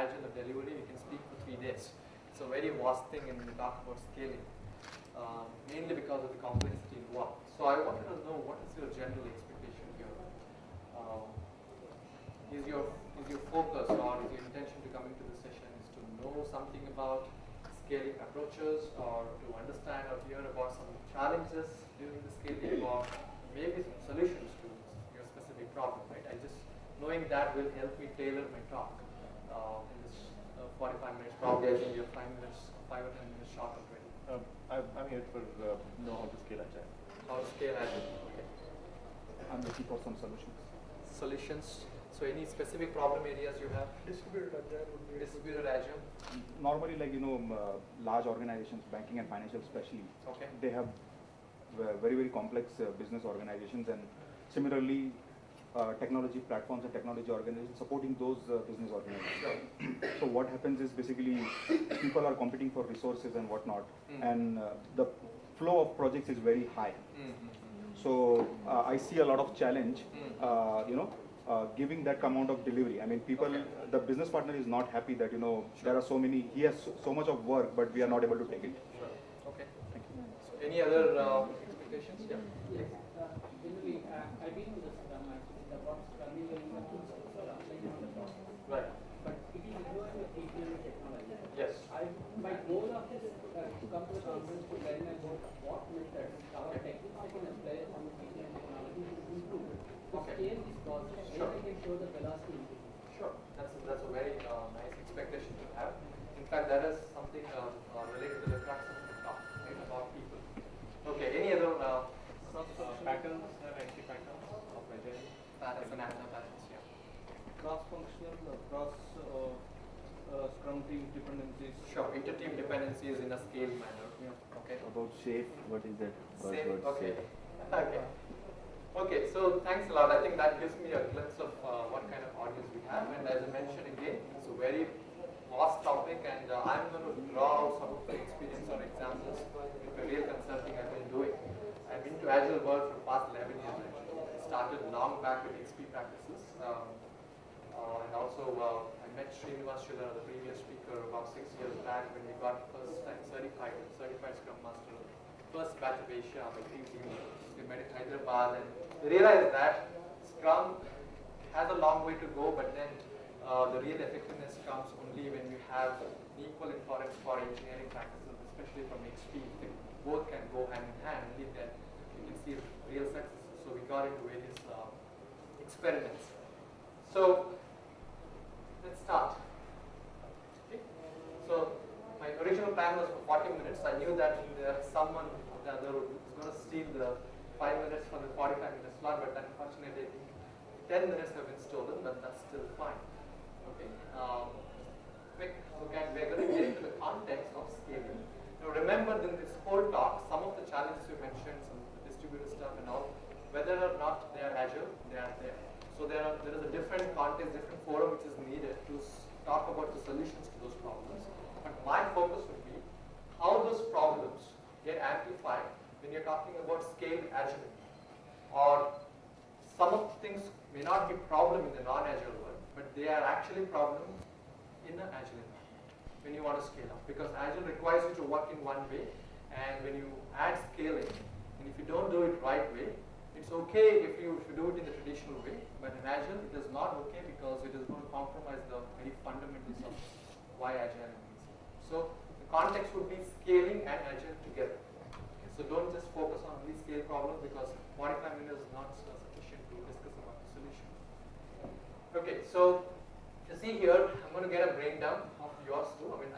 Agile or delivery, we can speak for 3 days. It's a very vast thing when we talk about scaling, mainly because of the complexity involved. So I wanted to know, what is your general expectation here? Um, is your focus or is your intention to come into the session is to know something about scaling approaches, or to understand or hear about some challenges during the scaling, or maybe some solutions to your specific problem, right? Knowing that will help me tailor my talk in this 45 minutes. Probably I think you're 5 or 10 minutes short already. I'm here for know how to scale Agile. How to scale Agile, okay. I'm looking for some solutions. Solutions. So any specific problem areas you have? Distributed Agile would be Distributed Agile. Normally, like large organizations, banking and financial especially, Okay. they have very, very complex business organizations, and similarly, technology platforms and technology organizations supporting those business organizations. Sure. So what happens is basically people are competing for resources and whatnot, and the flow of projects is very high. So I see a lot of challenge, giving that amount of delivery. I mean, people, the business partner is not happy that there are so many. He has so much of work, but we are not able to take it. Sure. Okay. Thank you. So any other expectations? Yeah. Yes. Generally, I've been in the Scrum actually. The what Scrum is very much applying on the process. Right. But it is involving the API technology. Yes. My goal of this to come to the conference to learn about what methods our technical can apply on the API technology to improve it. To scale this process, Sure. I can show the velocity improvement. Sure. That's a very nice expectation to have. In fact, that is something related to the crux of the talk, right? About people. Okay. Any other patterns and anti-patterns of Agile. patterns and patterns? Yeah. Cross-functional, Scrum team dependencies. Sure. Inter-team dependencies in a scaled manner. Yeah. Okay. About SAFe, what is that Same. buzzword? Okay. SAFe? Okay. Okay, so thanks a lot. I think that gives me a glimpse of what kind of audience we have. And as I mentioned again, it's a very vast topic, and I'm going to draw out some of the experience or examples with the real consulting I've been doing. I've been to Agile world for the past 11 years actually. I started long back with XP practices. And also I met Srinivas Shiller, the previous speaker, about 6 years back when we got first time certified Scrum Master. First batch of Asia, my team. We met in Hyderabad, and we realized that Scrum has a long way to go, but then the real effectiveness comes only when you have equal importance for engineering practices, especially from XP. Both can go hand in hand, only then you can see real successes. So we got into various experiments. So let's start. Okay. So my original plan was for 40 minutes. I knew that someone was going to steal the 5 minutes from the 45-minute slot, but unfortunately, 10 minutes have been stolen, but that's still fine. Okay. Quick look at, we're going to get into the context of scaling. Now, remember in this whole talk, some of the challenges you mentioned, some of the distributed stuff and all, whether or not they are Agile, they are there. So there is a different context, different forum which is needed to talk about the solutions to those problems. But my focus would be how those problems get amplified when you're talking about scaled agility. Or some of the things may not be problem in the non-agile world, but they are actually problem in an agile environment when you want to scale up. Because agile requires you to work in one way, and when you add scaling, and if you don't do it right way, it's okay if you do it in the traditional way, but in agile it is not okay because it is going to compromise the very fundamentals of why agile is easy. So the context would be scaling and agile together. So don't just focus on only scale problems, because 45 minutes is not sufficient to discuss about the solution. Okay, so you see here, I'm going to get a breakdown of yours too, which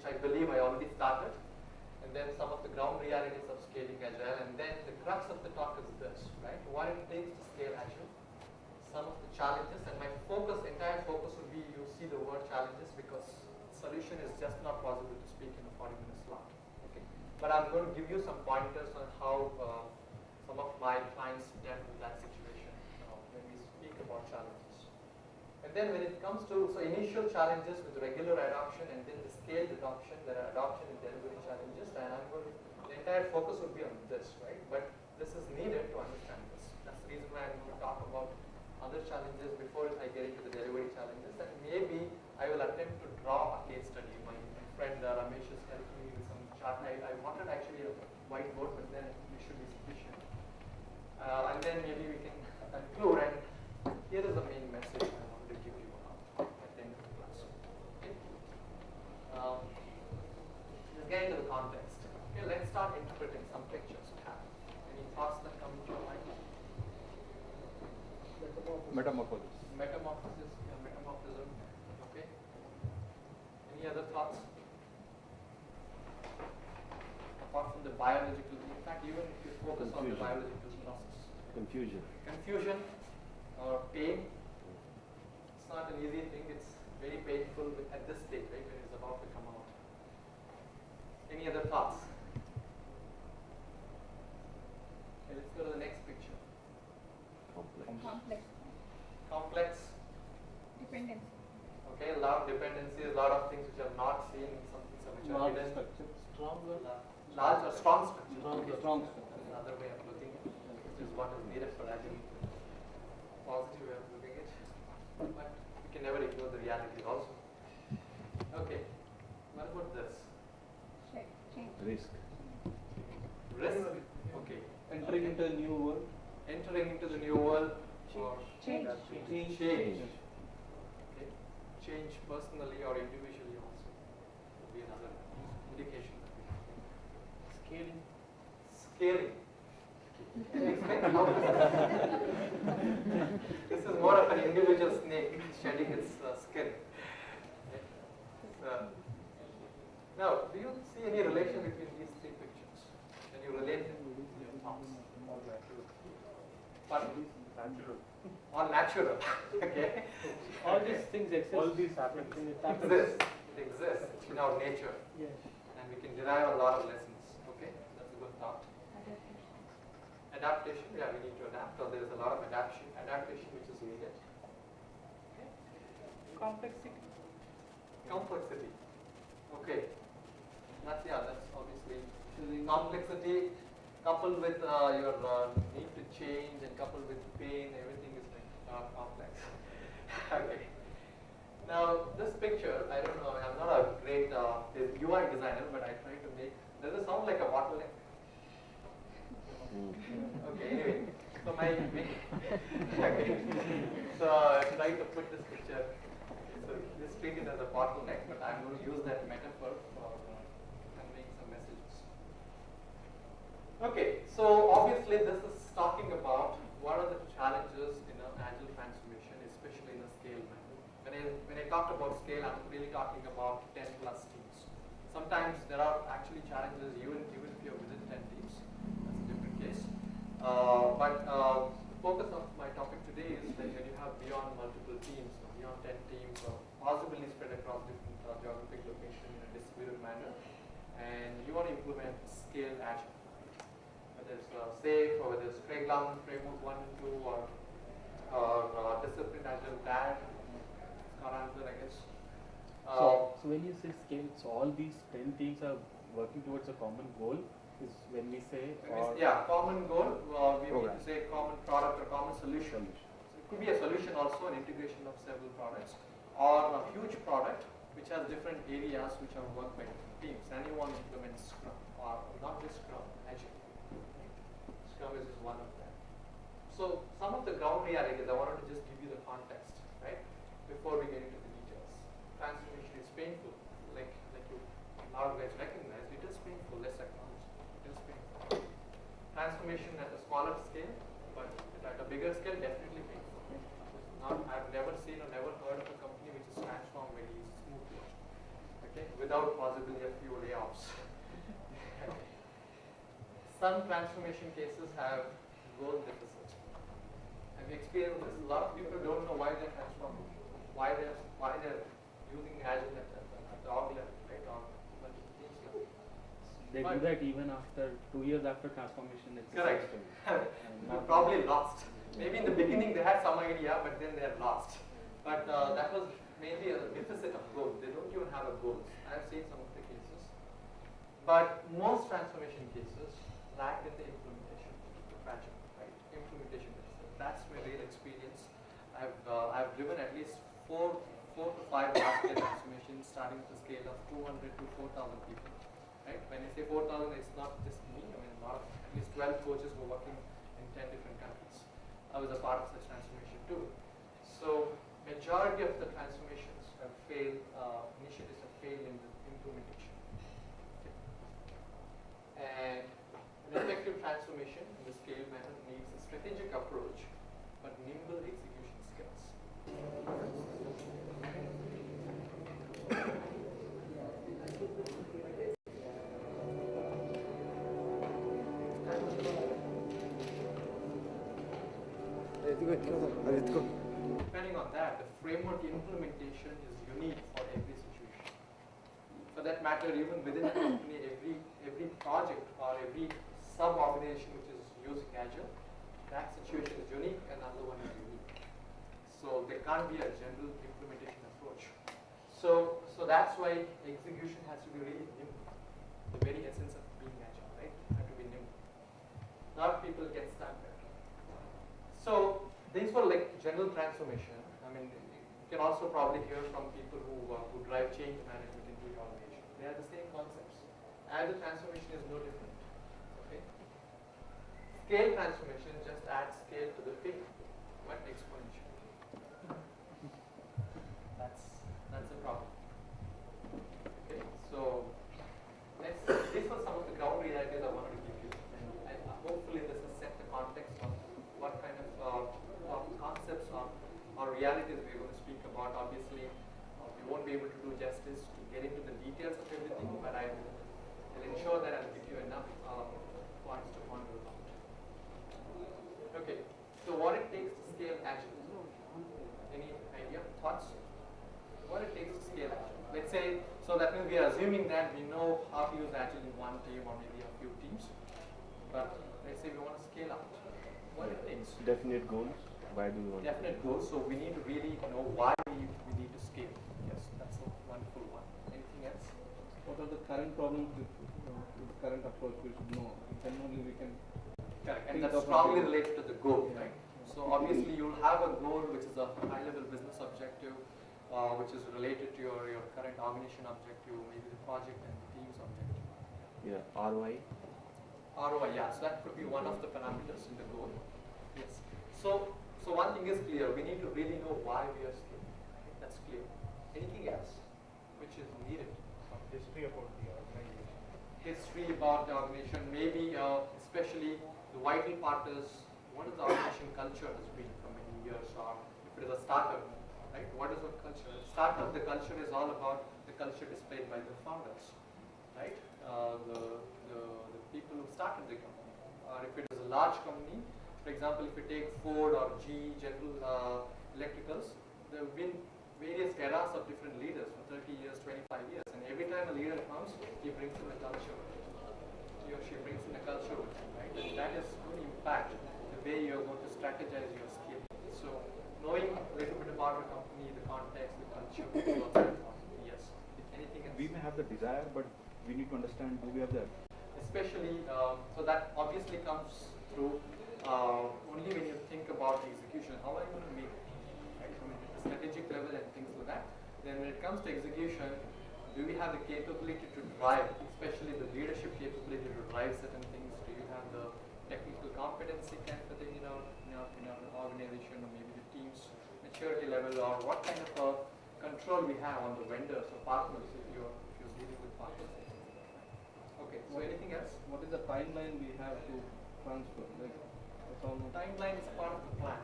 I believe I already started, and then some of the ground realities of scaling agile, and then the crux of the talk is this, right? What it takes to scale agile, some of the challenges, and my entire focus would be, you see the word challenges, because solution is just not possible to speak in a 40-minute slot. But I'm going to give you some pointers on how some of my clients dealt with that situation when we speak about challenges. And then when it comes to, so initial challenges with regular adoption and then the scaled adoption, there are adoption and delivery challenges, and the entire focus would be on this, right? But this is needed to understand this. That's the reason why I'm going to talk about other challenges before I get into the delivery challenges, and maybe I will attempt to and then maybe we can conclude. And here is the main message I wanted to give you at the end of the class. Okay. Let's get into the context. Okay, let's start interpreting some pictures we have. Any thoughts that come into your mind? Metamorphosis. Metamorphosis, yeah, metamorphism. Okay. Any other thoughts? Apart from the biological, in fact, even if you focus on the Confusion. biological process. Confusion. Confusion or pain. It's not an easy thing. It's very painful at this stage, right, when it's about to come out. Any other thoughts? Okay, let's go to the next picture. Complex. Complex Complex. dependency. Okay, a lot of dependencies, a lot of things which are not seen, some things which are hidden. structure. Stronger. Large or strong structure. Strong That's another way of looking at it, which is what is needed for agility. Positive way of looking at it. But we can never ignore the realities also. Okay, what about this? Change. Risk. Risk. Okay. Entering into a new world. Entering into the new world or Change. change. Okay. Change personally or individually also would be another indication that we have. Scaling. Scaling. Can you explain how this is more of an individual snake shedding its skin. Okay. Now, do you see any relation between these three pictures? Can you relate them with your thoughts? Pardon? Natural. All natural. Okay. All these things exist. All these happen. Exists. It exists in our nature. Yes. And we can derive a lot of lessons. Okay, that's a good thought. Adaptation, yeah, we need to adapt, or there is a lot of adaptation which is needed. Okay. Complexity. Complexity. Okay. That's obviously complexity coupled with your need to change and coupled with pain, everything is like complex. Okay. Now this picture, I don't know, I'm not a great UI designer, but I try to make. Does it sound like a bottleneck? Okay, anyway, so okay. So I tried to put this picture, so this treated as a bottleneck, but I'm going to use that metaphor for conveying some messages. Okay, so obviously this is talking about what are the challenges in an agile transformation, especially in a scale manner. When I talked about scale, I'm really talking about 10 plus teams. Sometimes there are actually challenges even if you're within 10 teams. That's a different case. But the focus of my topic today is that when you have beyond multiple teams, or beyond 10 teams, or possibly spread across different geographic locations in a distributed manner, and you want to implement scale agile, whether it's SAFe or whether it's Craig-Lund Framework 1 and 2 or Discipline Agile DAD, Scaranza, I guess. So when you say scale, so all these 10 teams are working towards a common goal is when we say, or Yeah, common goal, we need Program. to say common product or common solution. So it could be a solution also, an integration of several products, or a huge product which has different areas which are worked by different teams. And you want to implement Scrum, or not just Scrum, Agile. Scrum is just one of them. So some of the ground realities, I wanted to just give you the context, right, before we get into the details. Transformation is painful, like you now guys recognize, it is painful, let's acknowledge it is painful. Transformation at a smaller scale, but at a bigger scale, definitely painful. I've never seen or never heard of a company which is transformed very smoothly, okay, without possibly a few layoffs. Some transformation cases have goal deficit. Have you experienced this? A lot of people don't know why they're transforming, why they're using Agile at the org level, right, or multiple teams level. they do that even after 2 years after transformation. It's Correct. successful. They're probably lost. Maybe in the beginning they had some idea, but then they're lost. But that was mainly a deficit of goals. They don't even have a goal. I've seen some of the cases. But most transformation cases lack in the implementation, fragile, right? Implementation deficit. That's my real experience. I've driven at least four to five large-scale transformations, starting with a scale of 200 to 4,000 people. Right? When I say 4,000, it's not just me. I mean, at least 12 coaches were working in 10 different countries. I was a part of such transformation too. So majority of the transformations have failed, initiatives have failed in the implementation. Okay. And an effective transformation in the scale method needs a strategic approach, but nimble execution skills. Depending on that, the framework implementation is unique for every situation. For that matter, even within a company, every project or every sub-organization which is using Agile, that situation is unique and another one is unique. So there can't be a general implementation approach. So that's why execution has to be really nimble. The very essence of being Agile, right? You have to be nimble. A lot of people get stuck there. So these were like general transformation. I mean, you can also probably hear from people who drive change management into the organization. They are the same concepts. Agile transformation is no different. Okay. Scale transformation just adds scale to the pig, but exponential. That's a problem. Okay. So these were some of the ground realities I wanted to give you, and hopefully this has set the context of what kind of concepts or realities we're going to speak about. Obviously, we won't be able to do justice to get into the details of everything, but I will ensure that I'll give you enough points to ponder about. Okay, so what it takes to scale Agile. Any idea, thoughts? What it takes to scale Agile. Let's say, so that means we are assuming that we know how to use Agile in one team or maybe a few teams, but let's say we want to scale out. What it takes? Definite goals. Why do you want Definite goals. So we need to really know why we need to scale. Yes, that's a wonderful one. Anything else? What are the current problems with the current approach we should know? Then only we can. Correct. And that's strongly related to the goal, right? So obviously you'll have a goal which is a high-level business objective, which is related to your current organization objective, maybe the project and the team's objective. Yeah, ROI. ROI, yeah. So that could be one of the parameters in the goal. Yes. So one thing is clear. We need to really know why we are scaling. Right? That's clear. Anything else which is needed? History about the organization. History about the organization, maybe especially the vital part is what is the organization culture has been for many years, or if it is a startup, right? What is the culture? Startup, the culture is all about the culture displayed by the founders, right? The people who started the company. Or if it is a large company, for example, if you take Ford or GE, General Electricals, there have been various eras of different leaders for 30 years, 25 years, and every time a leader comes, he brings in a culture. He or she brings in a culture with him, right? And that is going to impact the way you are going to strategize your skill. So knowing a little bit about your company, the context, the culture, is also important. Yes. Anything else? We may have the desire, but we need to understand, do we have the Especially, so that obviously comes through only when you think about the execution. How are you going to make it? Right? I mean, at the strategic level and things like that. Then when it comes to execution, do we have the capability to drive, especially the leadership capability to drive certain things? Do you have the technical competency kind of thing in our organization, or maybe the team's maturity level, or what kind of control we have on the vendors or partners if you're dealing with partners? Okay, so anything else? What is the timeline we have to transfer? Like, that's all. Timeline is part of the plan.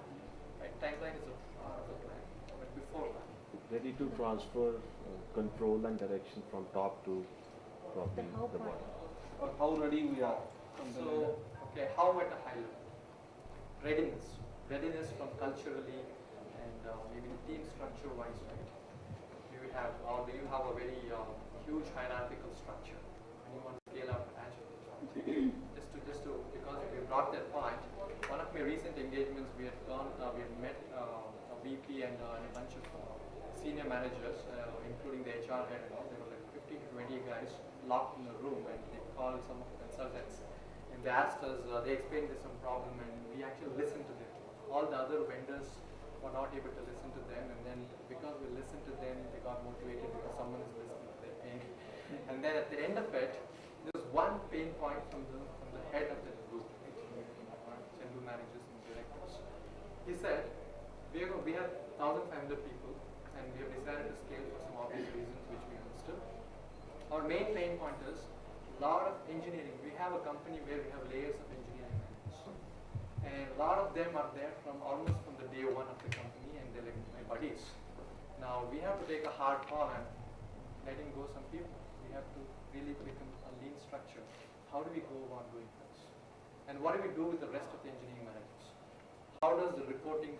Right? Timeline is a part of the plan, but before that. Ready to transfer control and direction from top to probably the bottom. Or how ready we are. So, okay, how at a high level? Readiness. Readiness from culturally and maybe the team structure wise, right? Do you have a very huge hierarchical structure? And you want to scale up Agile? just to because we brought that point. One of my recent engagements, we had met a VP and a bunch of senior managers, including the HR head and all. There were like 15 to 20 guys locked in a room, and they called some of the consultants. And they asked us, they explained there's some problem, and we actually listened to them. All the other vendors were not able to listen to them, and then because we listened to them, they got motivated because someone is listening to their pain. And then at the end of it, there was one pain point from the head of the group, right? General managers and directors. he said, we have 1,500 people and we have decided to scale for some obvious reasons which we understood. Our main pain point is a lot of engineering. We have a company where we have layers of engineering managers. And a lot of them are there from almost from the day one of the company and they're like my buddies. Now we have to take a hard call and letting go some people. We have to really become a lean structure. How do we go about doing this? And what do we do with the rest of the engineering managers? How does the reporting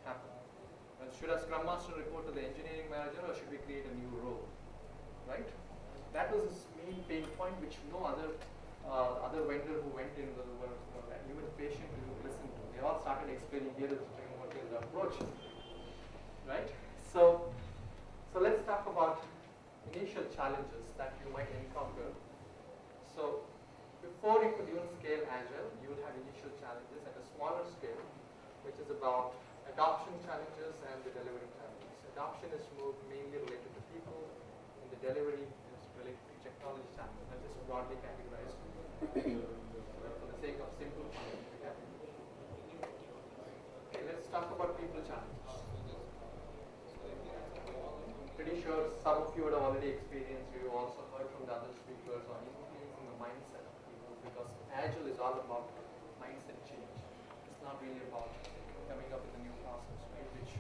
happen? Well, should a Scrum Master report to the engineering manager or should we create a new role? Right? That was his main pain point which no other vendor who went in were even patient to listen to. They all started explaining here is the framework, is the approach. Right? So let's talk about initial challenges that you might encounter. So before you could even scale Agile, you will have initial challenges at a smaller scale, which is about adoption challenges and the delivery challenges. Adoption is mainly related to people, and the delivery is related to technology challenges. I'll just broadly categorize for the sake of simplifying. Okay, let's talk about people challenges. Pretty sure some of you would have already experienced, you also heard from the other speakers on influencing the mindset of people because Agile is all about mindset change. It's not really about coming up with a new process, right, which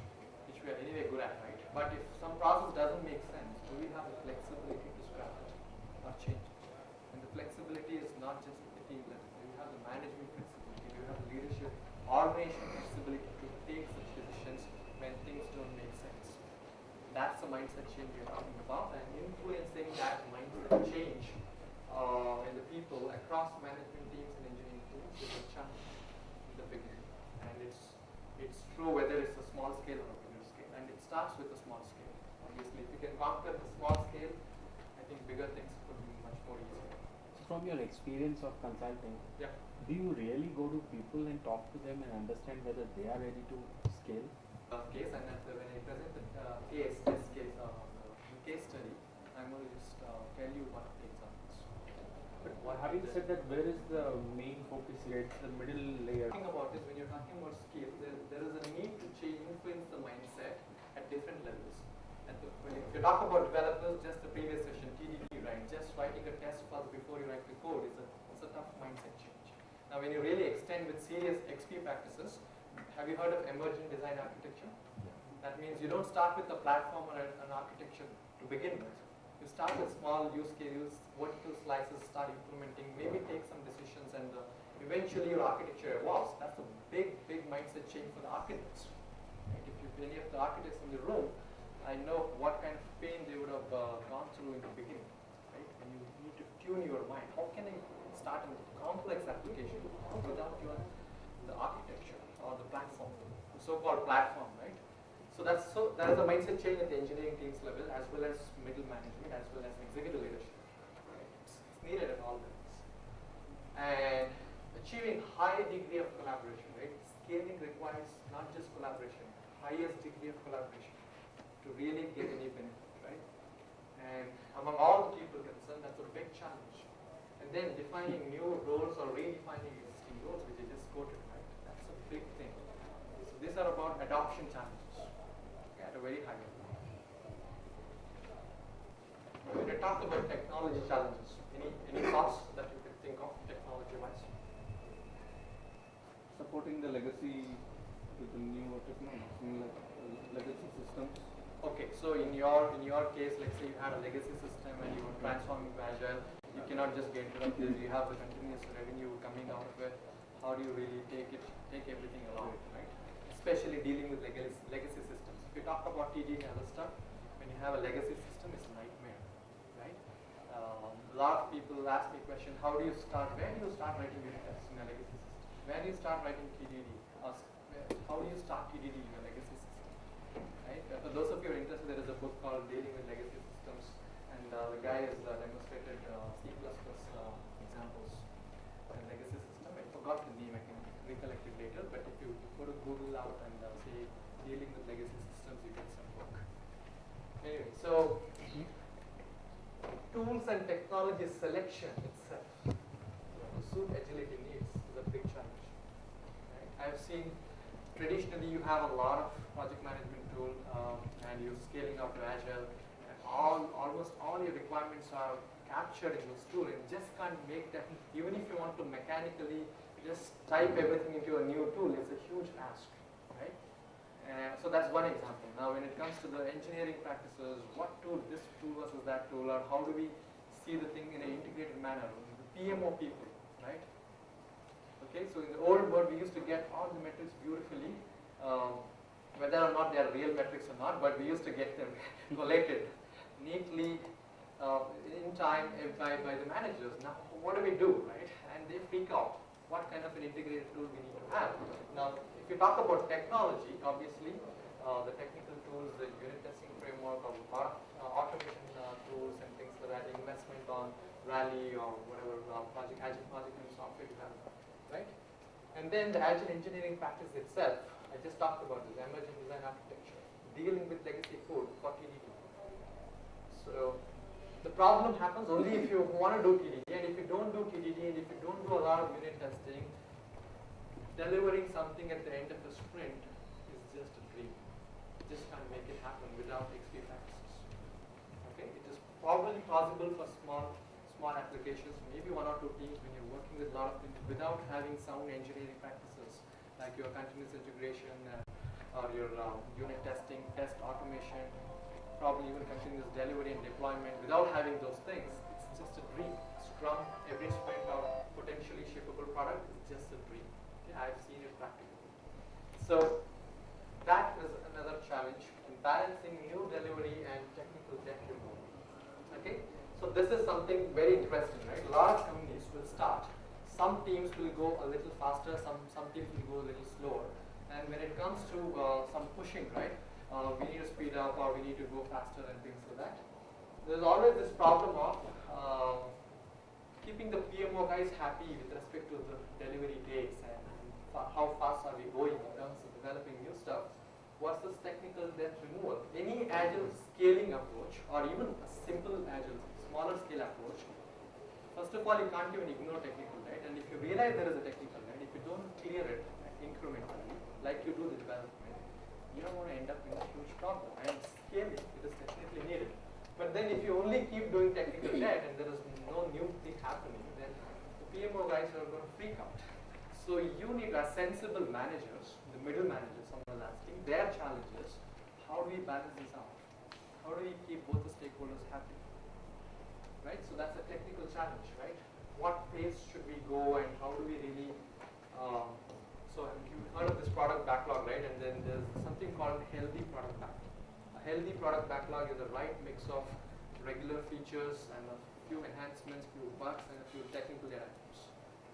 we are anyway good at, right? But if some process doesn't make sense, do we have the flexibility to scrap it or change it? And the flexibility is not just at the team level. You have the management flexibility, you have the leadership, organization flexibility to take such decisions when things don't make sense. That's the mindset change we're talking about, and influencing that mindset change in the people across management teams and engineering teams is a challenge in the beginning. And it's true whether it's a small scale or a bigger scale. And it starts with a small scale. Obviously, if you can conquer the small scale, I think bigger things could be much more easier. From your experience of consulting, Yeah. do you really go to people and talk to them and understand whether they are ready to scale? Case, and when I present the case study, I'm going to just tell you one of the examples. But having said that, where is the main focus here? It's the middle layer. Talking about is when you're talking about scale, there is a need to influence the mindset at different levels. If you talk about developers, just the previous session, TDD, right? Just writing a test first before you write the code is a tough mindset change. Now, when you really extend with serious XP practices, have you heard of emergent design architecture? That means you don't start with a platform or an architecture to begin with. You start with small use cases, vertical slices, start implementing, maybe take some decisions, and eventually your architecture evolves. That's a big mindset change for the architects. Right? If any of the architects in the room, I know what kind of pain they would have gone through in the beginning. Right? And you need to tune your mind. How can I start a complex application without the architecture or the platform, the so-called platform, right? So that is a mindset change at the engineering teams level, as well as middle management, as well as executive leadership. Right? It's needed at all levels. And achieving high degree of collaboration, right? Scaling requires not just collaboration, highest degree of collaboration to really get any benefit, right? And among all the people concerned, that's a big challenge. And then defining new roles or redefining existing roles, which I just quoted, right? That's a big thing. So these are about adoption challenges at a very high level. When you talk about technology challenges, any thoughts that you can think of technology-wise? Supporting the legacy with the newer technology, like legacy systems. Okay, so in your case, let's say you had a legacy system and you were transforming to Agile, you cannot just get interrupted. You have the continuous revenue coming out of it. How do you really take everything along, right? Especially dealing with legacy systems. If you talk about TD and other stuff, when you have a legacy system, it's a nightmare, right? A lot of people ask me a question: How do you start? Where do you start writing unit tests in a legacy system? Where do you start writing TDD? How do you start TDD in a legacy system? Right? For those of you who are interested, there is a book called Dealing with Legacy Systems, and the guy has demonstrated C++ examples in legacy system. I forgot the name, I can recollect it later, but if you go to Google out and say Dealing with Legacy Systems, you get some book. Anyway, so tools and technology selection itself to suit agility needs is a big challenge. Right? I've seen traditionally you have a lot of project management tool and you're scaling up to Agile, and almost all your requirements are captured in this tool, and just can't make that. Even if you want to mechanically just type everything into a new tool, it's a huge ask, right? So that's one example. Now when it comes to the engineering practices, what tool, this tool versus that tool, or how do we see the thing in an integrated manner? The PMO people, right? Okay, so in the old world we used to get all the metrics beautifully, whether or not they are real metrics or not, but we used to get them collated neatly in time by the managers. Now what do we do, right? And they freak out. What kind of an integrated tool we need to have? Now if you talk about technology, obviously the technical tools, the unit testing framework, or automation tools and things like that, investment on Rally or whatever project, Agile project and software development, right? And then the Agile engineering practice itself, I just talked about this, emerging design architecture, dealing with legacy code for TDD. So the problem happens only if you want to do TDD, and if you don't do TDD, and if you don't do a lot of unit testing, delivering something at the end of a sprint is just a dream. You just can't make it happen without XP practices. Okay, it is probably possible for small applications, maybe one or two teams when you're working with a lot of things without having sound engineering practices like your continuous integration or your unit testing, test automation, probably even continuous delivery and deployment. Without having those things, it's just a dream. Scrum, every sprint of potentially shippable product is just a dream. Okay, I've seen it practically. So that is another challenge in balancing new delivery and technical debt removal. Okay. So this is something very interesting, right? A lot of companies will start. Some teams will go a little faster, some teams will go a little slower. And when it comes to some pushing, right? We need to speed up or we need to go faster and things like that. There's always this problem of keeping the PMO guys happy with respect to the delivery dates and how fast are we going in terms of developing new stuff versus technical debt removal. Any Agile scaling approach or even a simple Agile smaller scale approach, first of all, you can't even ignore technical debt, and if you realize there is a technical debt, if you don't clear it incrementally, like you do the development, you don't want to end up in a huge problem. And scaling, it is definitely needed. But then if you only keep doing technical debt and there is no new thing happening, then the PMO guys are going to freak out. So you need sensible managers, the middle managers, someone was asking, their challenges, how do we balance this out? How do we keep both the stakeholders happy? Right? So that's a technical challenge, right? What pace should we go and how do we really, so you've heard of this product backlog, right? And then there's something called healthy product backlog. A healthy product backlog is the right mix of regular features and a few enhancements, few bugs, and a few technical items.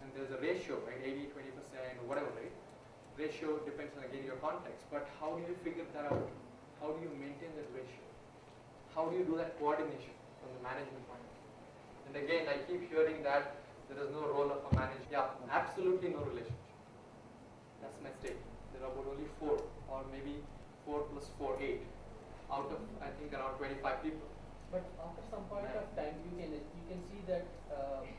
And there's a ratio, right? 80, 20%, whatever, right? Ratio depends on, again, your context. But how do you figure that out? How do you maintain that ratio? How do you do that coordination from the management point of view? And again, I keep hearing that there is no role of a manager. Yeah, absolutely no relationship. That's my statement. There are about only 4 or maybe 4 plus 4, 8 out of, I think, around 25 people. But after some point of time, you can see that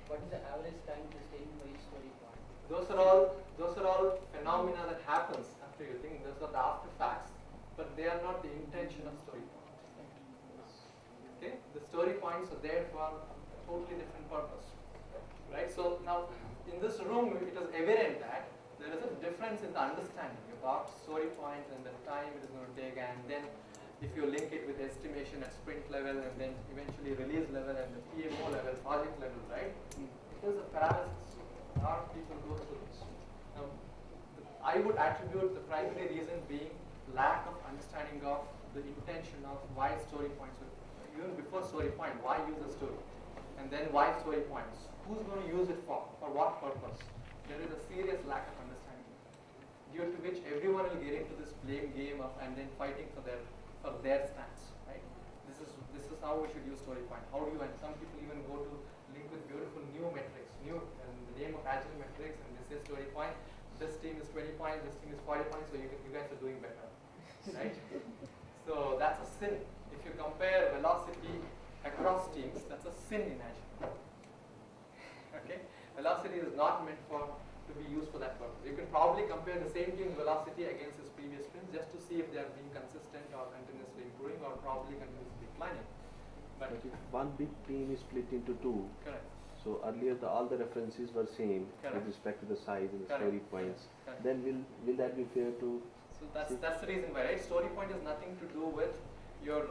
what is the average time it is taking for each story point. Those are all phenomena that happens after you think. Those are the after facts, but they are not the intention of story points. Okay, the story points are there for a totally different purpose, right? So now in this room, it is evident that there is a difference in the understanding about story points and the time it is going to take, and then if you link it with estimation at sprint level and then eventually release level and the PMO level, project level, right? It is a paralysis. A lot of people go through this. Now, I would attribute the primary reason being lack of understanding of the intention of why story points were, even before story point, why use a story? And then why story points? Who's going to use it for what purpose? There is a serious lack of understanding, due to which everyone will get into this blame game of and then fighting for their stance, right? This is how we should use story point. How do you, and some people even go to link with beautiful new metrics, new in the name of Agile metrics, and they say story point. This team is 20 points, this team is 40 points, so you guys are doing better, right? So that's a sin. If you compare velocity across teams, that's a sin in Agile. Okay, velocity is not meant to be used for that purpose. You can probably compare the same team's velocity against his previous sprints just to see if they are being consistent or continuously improving or probably continuously declining. But But if one big team is split into two, correct, so earlier all the references were same Correct. with respect to the size and the Correct. story points, correct. then will that be fair to? So that's the reason why, right? Story point has nothing to do with your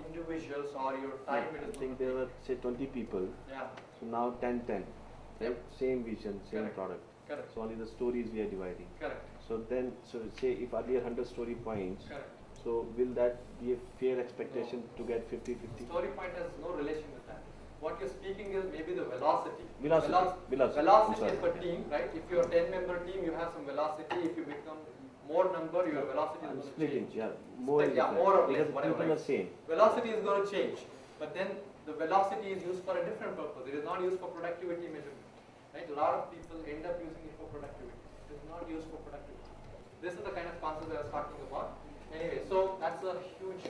individuals or your time. It I is think going to there be- were say 20 people, Yeah, so now 10-10, right? Yep. Same vision, same Correct. product. correct, So only the stories we are dividing. correct, So then, so say if earlier 100 story points, correct. so will that be a fair expectation to get 50-50? Story point has no relation with that. What you're speaking is maybe the velocity. Velocity, velocity, I'm Velocity sorry. per team, right? If you're a 10-member team, you have some velocity. If you become more number, your velocity is I'm going to splitting, change. yeah, more Split, is yeah, different, more or less, because the whatever, people right? are same. Velocity is going to change, but then the velocity is used for a different purpose. It is not used for productivity measurement, right? A lot of people end up using it for productivity. It is not used for productivity. This is the kind of concept I was talking about. Anyway, so that's a huge